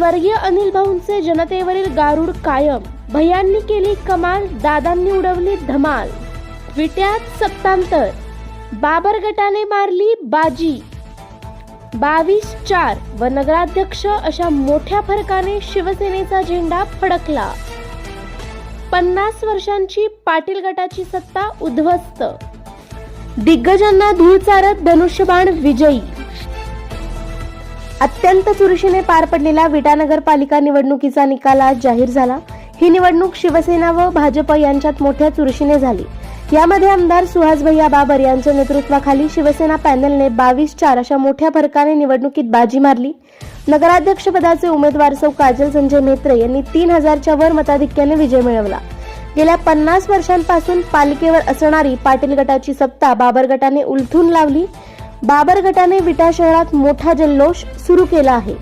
स्वर्गीय अनिल भाऊंचे जनतेवरील गारुड कायम. भैयांनी केली कमाल, दादांनी उडवली धमाल. विट्यात सत्तांतर, बाबर गटाने मारली बाजी. 22-4 व नगराध्यक्ष अशा मोठ्या फरकाने शिवसेनेचा झेंडा फडकला. 50 वर्षांची पाटील गटाची सत्ता उद्ध्वस्त. दिग्गजांना धूळ चारत धनुष्यबाण विजयी. अत्यंत चुरशीने पार पडलेल्या विटा नगरपालिका निवडणुकीचा निकाल आज जाहीर झाला. ही निवडणूक शिवसेना व भाजप यांच्यात मोठ्या चुरशीने झाली. यामध्ये आमदार सुहास भैया बाबर यांच्या नेतृत्वाखाली शिवसेना पॅनलने 22-4 अशा मोठ्या फरकाने निवडणुकीत बाजी मारली. नगराध्यक्ष पदाचे उमेदवार सौ काजल संजय मेत्रे यांनी 3000च्या वर मताधिक्याने विजय मिळवला. गेल्या 50 वर्षांपासून पालिकेवर असणारी पाटील गटाची सत्ता बाबर गटाने उलथून लावली. बाबर गटाने विटा शहरात मोठा जल्लोष सुरू केला आहे.